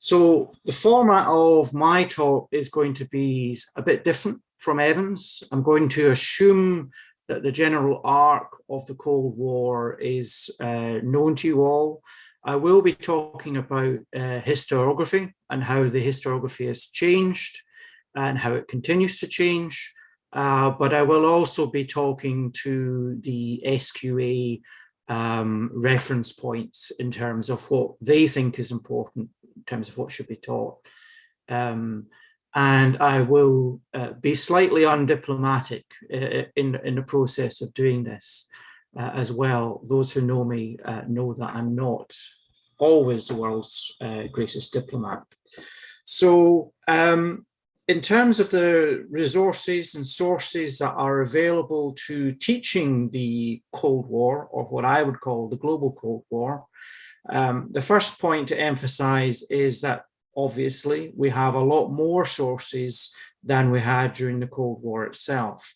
So the format of my talk is going to be a bit different from Evan's. I'm going to assume that the general arc of the Cold War is known to you all. I will be talking about historiography and how the historiography has changed and how it continues to change. But I will also be talking to the SQA reference points in terms of what they think is important in terms of what should be taught. And I will be slightly undiplomatic in the process of doing this as well. Those who know me know that I'm not always the world's greatest diplomat. So in terms of the resources and sources that are available to teaching the Cold War, or what I would call the global Cold War, the first point to emphasize is that obviously we have a lot more sources than we had during the Cold War itself.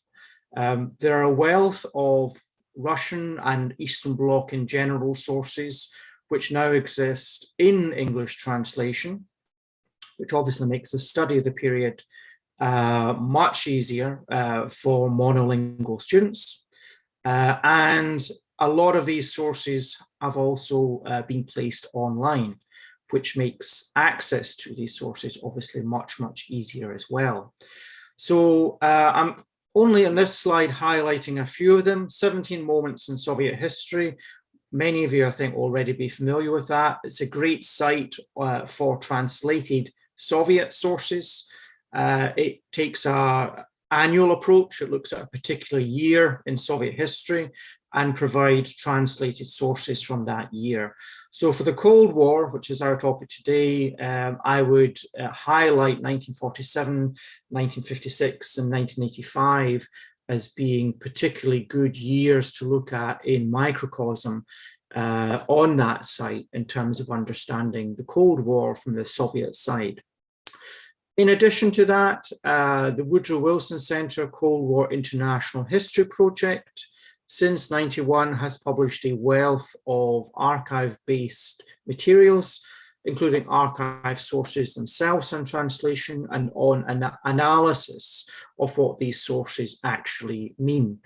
There are a wealth of Russian and Eastern Bloc in general sources which now exist in English translation, which obviously makes the study of the period much easier for monolingual students. And a lot of these sources have also been placed online, which makes access to these sources obviously much, much easier as well. So I'm only in this slide highlighting a few of them. 17 Moments in Soviet History. Many of you, I think, already be familiar with that. It's a great site for translated Soviet sources. It takes an annual approach. It looks at a particular year in Soviet history and provides translated sources from that year. So for the Cold War, which is our topic today, I would highlight 1947, 1956, and 1985 as being particularly good years to look at in microcosm on that site in terms of understanding the Cold War from the Soviet side. In addition to that, the Woodrow Wilson Center Cold War International History Project, since '91, has published a wealth of archive-based materials, including archive sources themselves on translation and on an analysis of what these sources actually mean.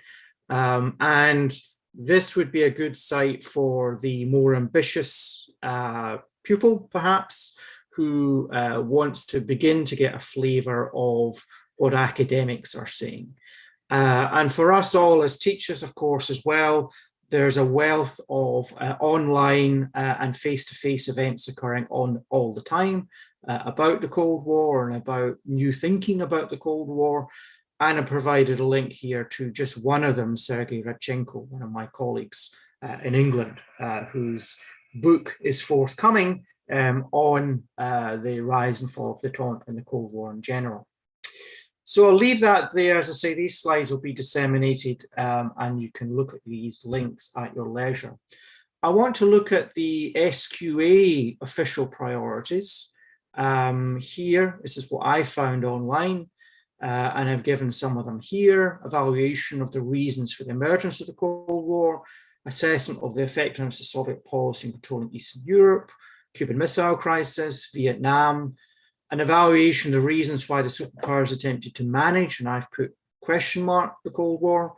And this would be a good site for the more ambitious pupil, perhaps, who wants to begin to get a flavor of what academics are saying. And for us all as teachers, of course, as well, there's a wealth of online and face-to-face events occurring on all the time about the Cold War and about new thinking about the Cold War. And I provided a link here to just one of them, Sergei Radchenko, one of my colleagues in England, whose book is forthcoming on the rise and fall of the Détente and the Cold War in general. So I'll leave that there. As I say, these slides will be disseminated and you can look at these links at your leisure. I want to look at the SQA official priorities. Here, this is what I found online, and I've given some of them here. Evaluation of the reasons for the emergence of the Cold War, assessment of the effectiveness of Soviet policy in controlling Eastern Europe, Cuban Missile Crisis, Vietnam, an evaluation of the reasons why the superpowers attempted to manage, and I've put question mark, the Cold War,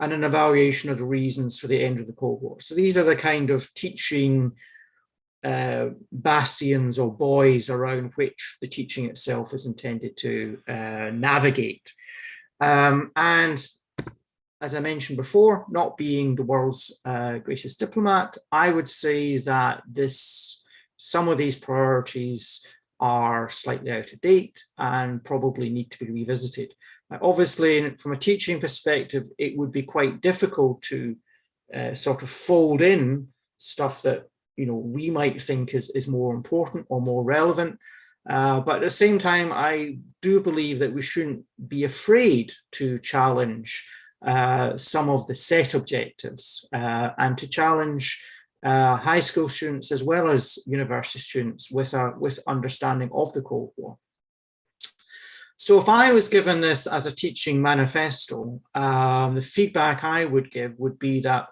and an evaluation of the reasons for the end of the Cold War. So these are the kind of teaching bastions or buoys around which the teaching itself is intended to navigate. And as I mentioned before, not being the world's greatest diplomat, I would say that some of these priorities are slightly out of date and probably need to be revisited. Obviously, from a teaching perspective, it would be quite difficult to sort of fold in stuff that we might think is more important or more relevant. But at the same time, I do believe that we shouldn't be afraid to challenge some of the set objectives and to challenge high school students as well as university students with understanding of the Cold War. So if I was given this as a teaching manifesto, the feedback I would give would be that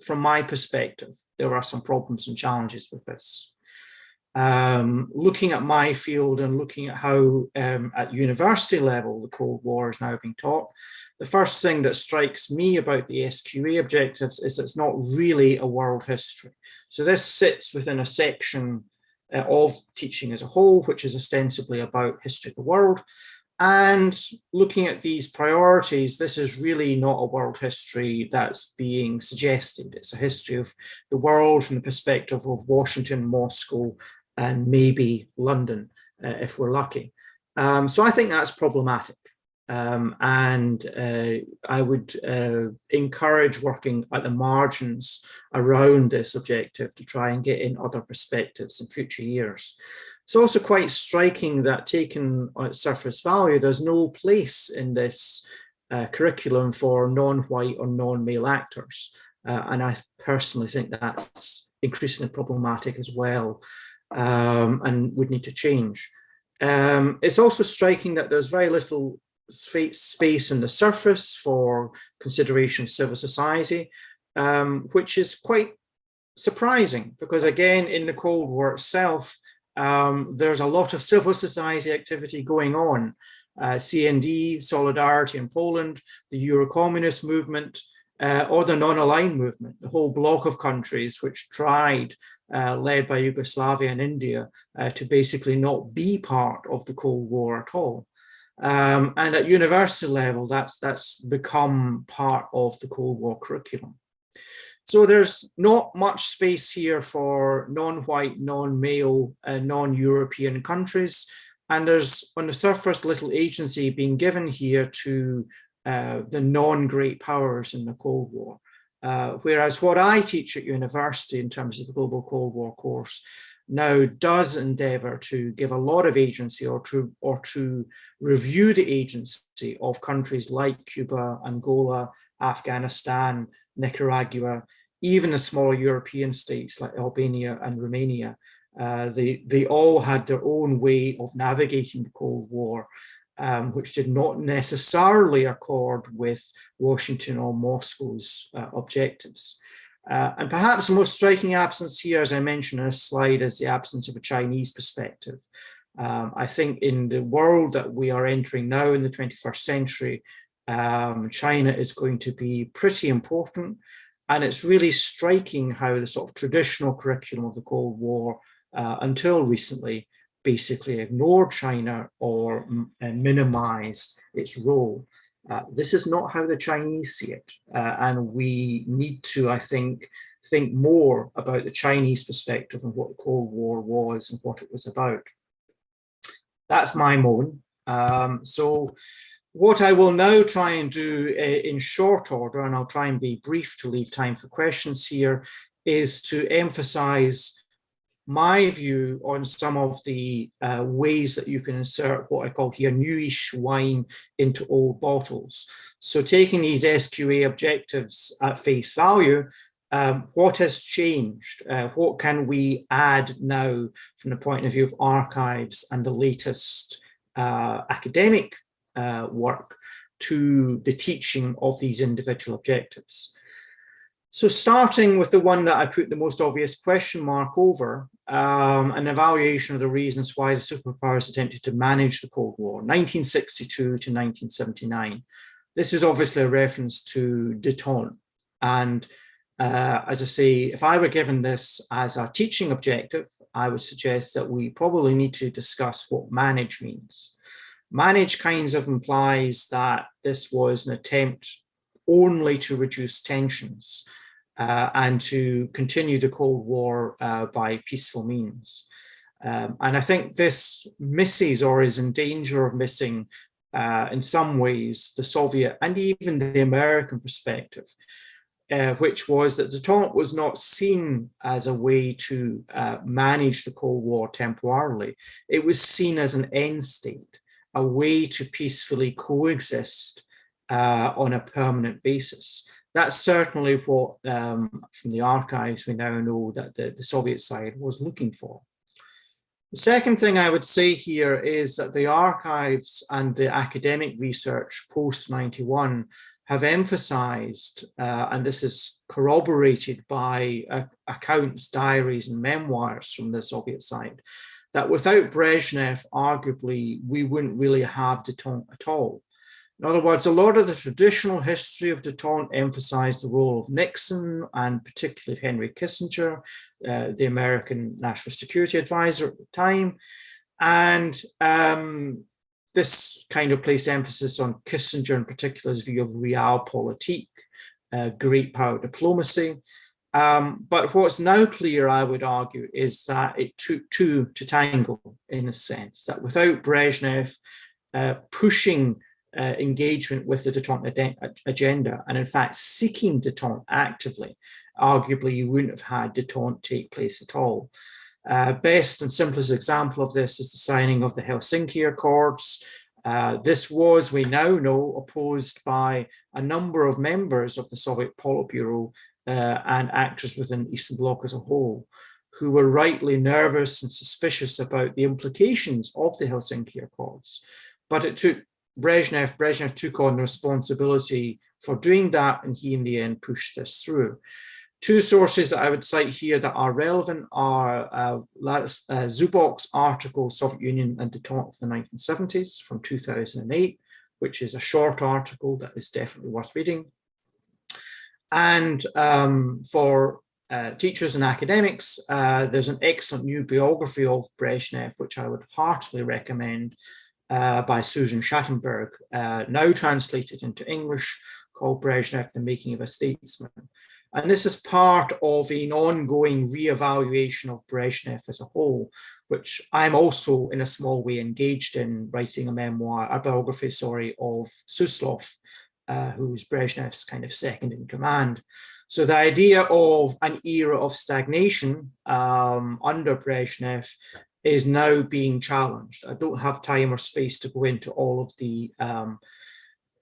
from my perspective, there are some problems and challenges with this. Looking at my field and looking at how at university level the Cold War is now being taught, the first thing that strikes me about the SQA objectives is it's not really a world history. So this sits within a section of teaching as a whole, which is ostensibly about history of the world. And looking at these priorities, this is really not a world history that's being suggested. It's a history of the world from the perspective of Washington, Moscow, and maybe London, if we're lucky. So I think that's problematic. I would encourage working at the margins around this objective to try and get in other perspectives in future years. It's also quite striking that, taken at surface value, there's no place in this curriculum for non-white or non-male actors. And I personally think that's increasingly problematic as well, and would need to change. It's also striking that there's very little space in the surface for consideration of civil society, which is quite surprising, because again, in the Cold War itself, there's a lot of civil society activity going on. CND, Solidarity in Poland, the Euro-communist movement, or the non-aligned movement, the whole block of countries which tried, led by Yugoslavia and India, to basically not be part of the Cold War at all. And at university level, that's become part of the Cold War curriculum. So there's not much space here for non-white, non-male, non-European countries. And there's, on the surface, little agency being given here to the non-great powers in the Cold War. Whereas what I teach at university in terms of the Global Cold War course now does endeavour to give a lot of agency, or to review the agency of countries like Cuba, Angola, Afghanistan, Nicaragua, even the smaller European states like Albania and Romania. They all had their own way of navigating the Cold War, which did not necessarily accord with Washington or Moscow's objectives. And perhaps the most striking absence here, as I mentioned in this slide, is the absence of a Chinese perspective. I think in the world that we are entering now in the 21st century, China is going to be pretty important. And it's really striking how the sort of traditional curriculum of the Cold War, until recently, basically ignored China or minimized its role. This is not how the Chinese see it. And we need to, I think more about the Chinese perspective and what the Cold War was and what it was about. That's my moan. So what I will now try and do in short order, and I'll try and be brief to leave time for questions here, is to emphasize my view on some of the ways that you can insert what I call here newish wine into old bottles. So taking these SQA objectives at face value, what has changed? What can we add now from the point of view of archives and the latest academic work to the teaching of these individual objectives? So starting with the one that I put the most obvious question mark over, an evaluation of the reasons why the superpowers attempted to manage the Cold War, 1962 to 1979. This is obviously a reference to détente. And as I say, if I were given this as a teaching objective, I would suggest that we probably need to discuss what manage means. Manage kinds of implies that this was an attempt only to reduce tensions and to continue the Cold War by peaceful means. And I think this misses, or is in danger of missing, in some ways, the Soviet and even the American perspective, which was that détente was not seen as a way to manage the Cold War temporarily. It was seen as an end state, a way to peacefully coexist on a permanent basis. That's certainly what, from the archives, we now know that the Soviet side was looking for. The second thing I would say here is that the archives and the academic research post-91 have emphasized, and this is corroborated by accounts, diaries, and memoirs from the Soviet side, that without Brezhnev, arguably, we wouldn't really have détente at all. In other words, a lot of the traditional history of détente emphasized the role of Nixon and particularly Henry Kissinger, the American National Security Advisor at the time. And this kind of placed emphasis on Kissinger in particular's view of realpolitik, great power diplomacy. But what's now clear, I would argue, is that it took two to tango, in a sense, that without Brezhnev pushing engagement with the détente agenda, and in fact seeking détente actively, arguably you wouldn't have had détente take place at all. Best and simplest example of this is the signing of the Helsinki Accords. This was, we now know, opposed by a number of members of the Soviet Politburo and actors within the Eastern Bloc as a whole, who were rightly nervous and suspicious about the implications of the Helsinki Accords. But it took Brezhnev took on the responsibility for doing that, and he in the end pushed this through. Two sources that I would cite here that are relevant are Zubok's article, Soviet Union and Détente of the 1970s from 2008, which is a short article that is definitely worth reading. And for teachers and academics, there's an excellent new biography of Brezhnev, which I would heartily recommend, by Susan Schattenberg, now translated into English, called Brezhnev, The Making of a Statesman. And this is part of an ongoing reevaluation of Brezhnev as a whole, which I'm also in a small way engaged in, writing a biography, of Suslov, who was Brezhnev's kind of second in command. So the idea of an era of stagnation under Brezhnev is now being challenged. I don't have time or space to go into all of the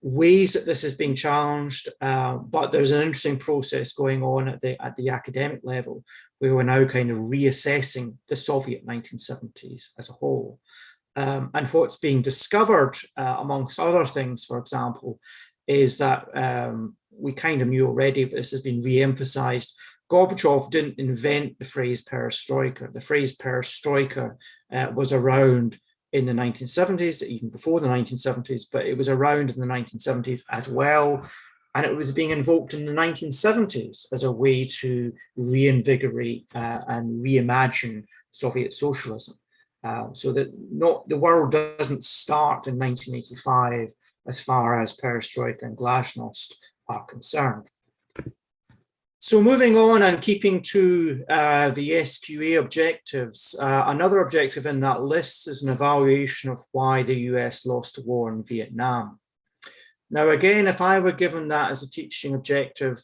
ways that this is being challenged, but there's an interesting process going on at the academic level, where we're now kind of reassessing the Soviet 1970s as a whole. And what's being discovered, amongst other things, for example, is that we kind of knew already, but this has been re-emphasized. Gorbachev didn't invent the phrase perestroika. The phrase perestroika was around in the 1970s, even before the 1970s, but it was around in the 1970s as well. And it was being invoked in the 1970s as a way to reinvigorate and reimagine Soviet socialism. So that the world doesn't start in 1985 as far as perestroika and glasnost are concerned. So moving on and keeping to the SQA objectives, another objective in that list is an evaluation of why the US lost the war in Vietnam. Now, again, if I were given that as a teaching objective,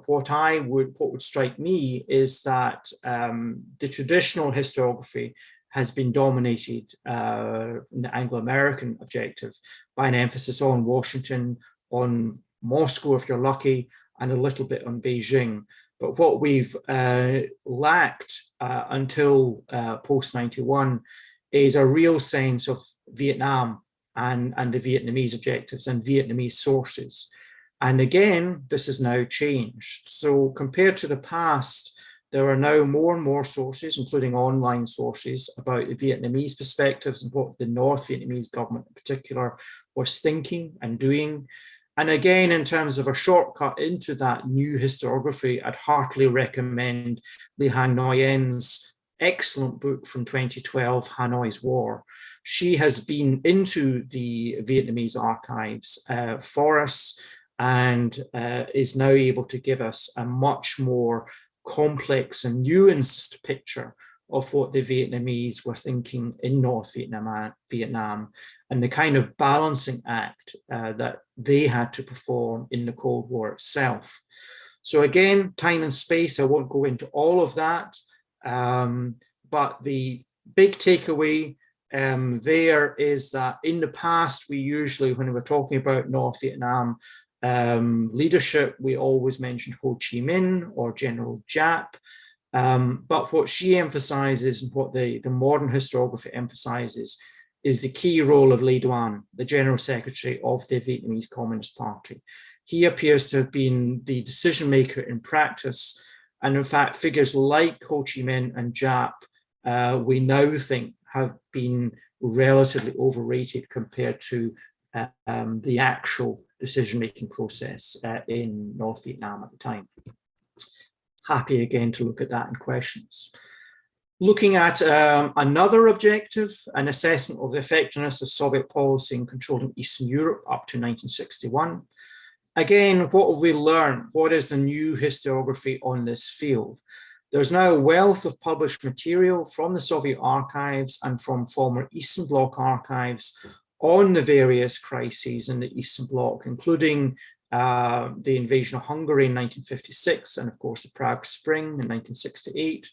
what would strike me is that the traditional historiography has been dominated in the Anglo-American objective by an emphasis on Washington, on Moscow, if you're lucky, and a little bit on Beijing. But what we've lacked until post-91 is a real sense of Vietnam and the Vietnamese objectives and Vietnamese sources. And again, this has now changed. So compared to the past, there are now more and more sources, including online sources, about the Vietnamese perspectives and what the North Vietnamese government in particular was thinking and doing. And again, in terms of a shortcut into that new historiography, I'd heartily recommend Li Hang Nguyen's excellent book from 2012, Hanoi's War. She has been into the Vietnamese archives for us and is now able to give us a much more complex and nuanced picture of what the Vietnamese were thinking in North Vietnam and the kind of balancing act that they had to perform in the Cold War itself. So again, time and space, I won't go into all of that, but the big takeaway there is that in the past, we usually, when we're talking about North Vietnam leadership, we always mentioned Ho Chi Minh or General Giap. But what she emphasizes and what the modern historiography emphasizes is the key role of Le Duan, the General Secretary of the Vietnamese Communist Party. He appears to have been the decision maker in practice. And in fact, figures like Ho Chi Minh and Giap, we now think have been relatively overrated compared to the actual decision-making process in North Vietnam at the time. Happy again to look at that in questions. Looking at another objective, an assessment of the effectiveness of Soviet policy in controlling Eastern Europe up to 1961. Again, what have we learned? What is the new historiography on this field? There's now a wealth of published material from the Soviet archives and from former Eastern Bloc archives on the various crises in the Eastern Bloc, including the invasion of Hungary in 1956 and of course the Prague Spring in 1968.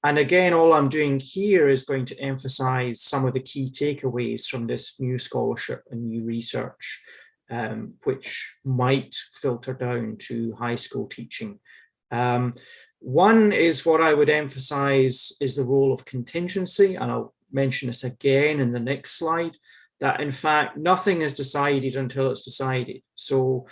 And again, all I'm doing here is going to emphasize some of the key takeaways from this new scholarship and new research, which might filter down to high school teaching. One is what I would emphasize is the role of contingency, and I'll mention this again in the next slide, that in fact, nothing is decided until it's decided. So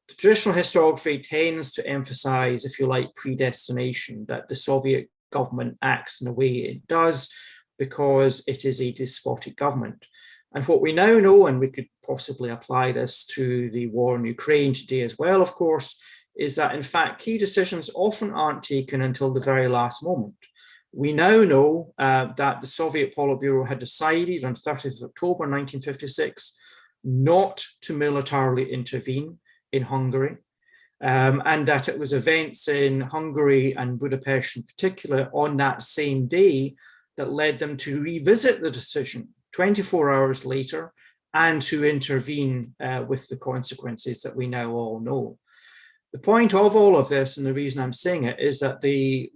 traditional historiography tends to emphasize, if you like, predestination, that the Soviet government acts in the way it does because it is a despotic government. And what we now know, and we could possibly apply this to the war in Ukraine today as well, of course, is that in fact key decisions often aren't taken until the very last moment. We now know that the Soviet Politburo had decided on 30th of October 1956 not to militarily intervene in Hungary, and that it was events in Hungary and Budapest in particular on that same day that led them to revisit the decision 24 hours later and to intervene with the consequences that we now all know. The point of all of this, and the reason I'm saying it, is that the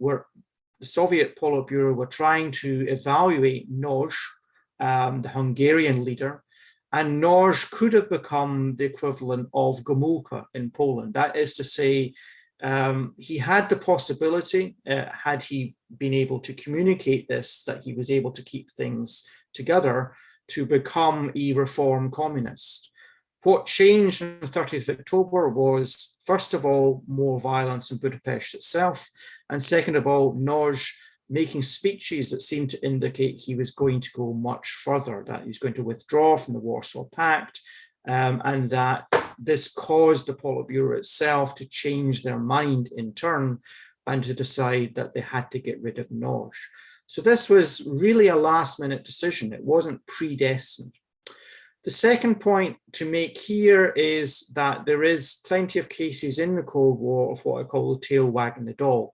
Soviet Politburo were trying to evaluate Noj, the Hungarian leader, and Noj could have become the equivalent of Gomulka in Poland. That is to say, he had the possibility, had he been able to communicate this, that he was able to keep things together, to become a reform communist. What changed on the 30th of October was, first of all, more violence in Budapest itself, and second of all, Noj making speeches that seemed to indicate he was going to go much further, that he was going to withdraw from the Warsaw Pact, and that this caused the Politburo itself to change their mind in turn and to decide that they had to get rid of Noj. So this was really a last-minute decision. It wasn't predestined. The second point to make here is that there is plenty of cases in the Cold War of what I call the tail wagging the dog.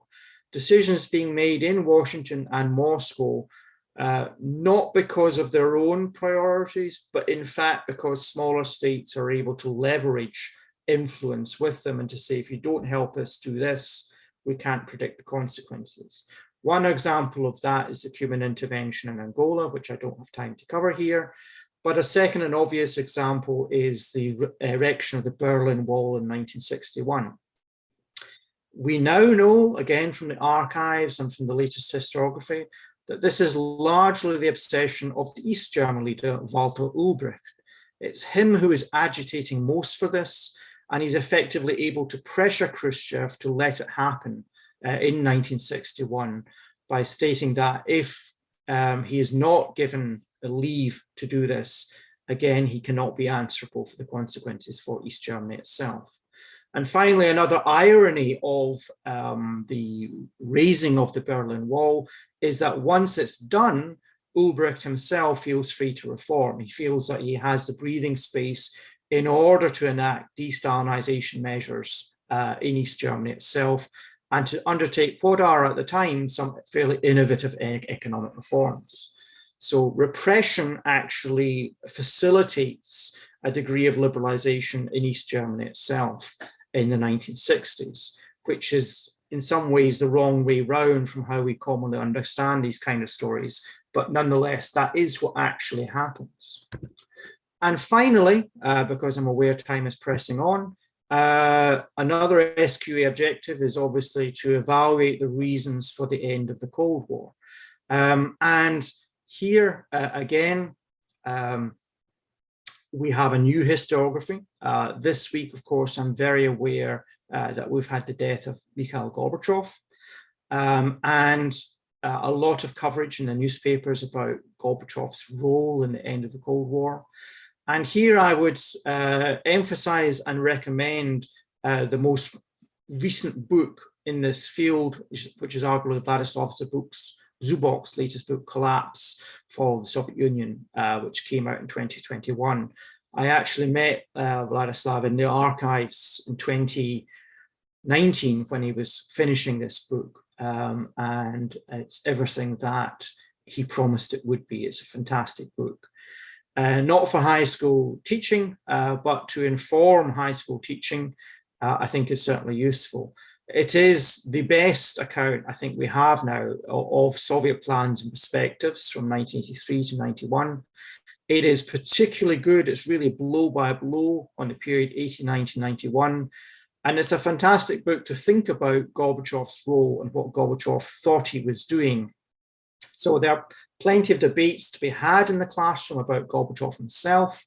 Decisions being made in Washington and Moscow, not because of their own priorities, but in fact because smaller states are able to leverage influence with them and to say, if you don't help us do this, we can't predict the consequences. One example of that is the Cuban intervention in Angola, which I don't have time to cover here. But a second and obvious example is the erection of the Berlin Wall in 1961. We now know, again from the archives and from the latest historiography, that this is largely the obsession of the East German leader, Walter Ulbricht. It's him who is agitating most for this, and he's effectively able to pressure Khrushchev to let it happen in 1961 by stating that if he is not given a leave to do this, again, he cannot be answerable for the consequences for East Germany itself. And finally, another irony of the raising of the Berlin Wall is that once it's done, Ulbricht himself feels free to reform. He feels that he has the breathing space in order to enact de-Stalinization measures in East Germany itself and to undertake what are at the time some fairly innovative economic reforms. So repression actually facilitates a degree of liberalization in East Germany itself in the 1960s, which is in some ways the wrong way round from how we commonly understand these kind of stories. But nonetheless, that is what actually happens. And finally, because I'm aware time is pressing on, another SQA objective is obviously to evaluate the reasons for the end of the Cold War. And here again, we have a new historiography. This week, of course, I'm very aware that we've had the death of Mikhail Gorbachev, and a lot of coverage in the newspapers about Gorbachev's role in the end of the Cold War. And here I would emphasize and recommend the most recent book in this field, which is arguably Vladislav Zubok's latest book, Collapse, Fall of the Soviet Union, which came out in 2021. I actually met Vladislav in the archives in 2019 when he was finishing this book, and it's everything that he promised it would be. It's a fantastic book. Not for high school teaching, but to inform high school teaching, I think is certainly useful. It is the best account I think we have now of Soviet plans and perspectives from 1983 to 91. It is particularly good. It's really blow by blow on the period 89 to 91. And it's a fantastic book to think about Gorbachev's role and what Gorbachev thought he was doing. So there are plenty of debates to be had in the classroom about Gorbachev himself.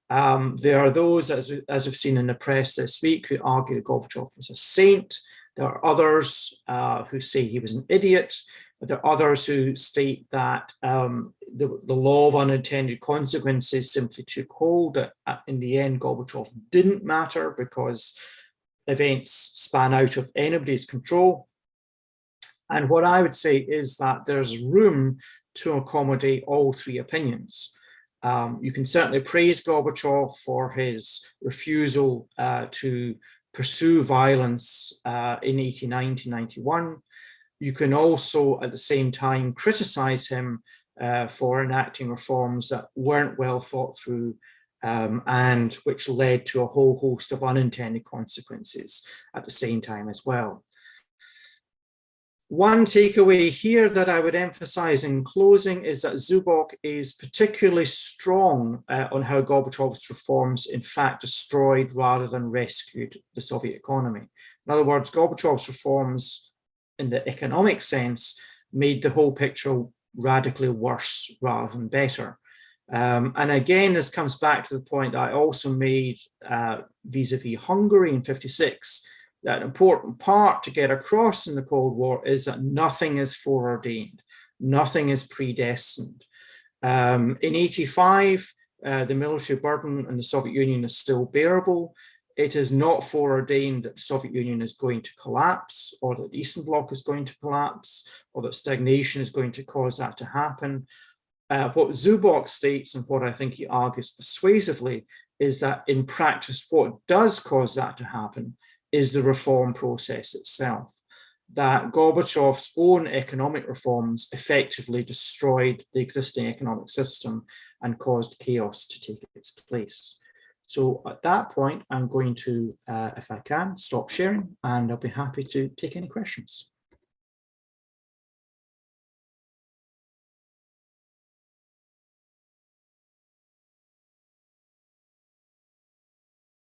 There are those, as we've seen in the press this week, who argue that Gorbachev was a saint. There are others who say he was an idiot. There are others who state that the law of unintended consequences simply took hold. In the end, Gorbachev didn't matter because events span out of anybody's control. And what I would say is that there's room to accommodate all three opinions. You can certainly praise Gorbachev for his refusal to pursue violence in 89 to 91. You can also, at the same time, criticize him for enacting reforms that weren't well thought through and which led to a whole host of unintended consequences at the same time as well. One takeaway here that I would emphasize in closing is that Zubok is particularly strong on how Gorbachev's reforms in fact destroyed rather than rescued the Soviet economy. In other words, Gorbachev's reforms in the economic sense made the whole picture radically worse rather than better. And again, this comes back to the point I also made vis-a-vis Hungary in '56. That important part to get across in the Cold War is that nothing is foreordained, nothing is predestined. In '85, the military burden in the Soviet Union is still bearable. It is not foreordained that the Soviet Union is going to collapse, or that the Eastern Bloc is going to collapse, or that stagnation is going to cause that to happen. What Zubok states, and what I think he argues persuasively, is that in practice, what does cause that to happen is the reform process itself, that Gorbachev's own economic reforms effectively destroyed the existing economic system and caused chaos to take its place. So at that point, I'm going to, if I can, stop sharing, and I'll be happy to take any questions.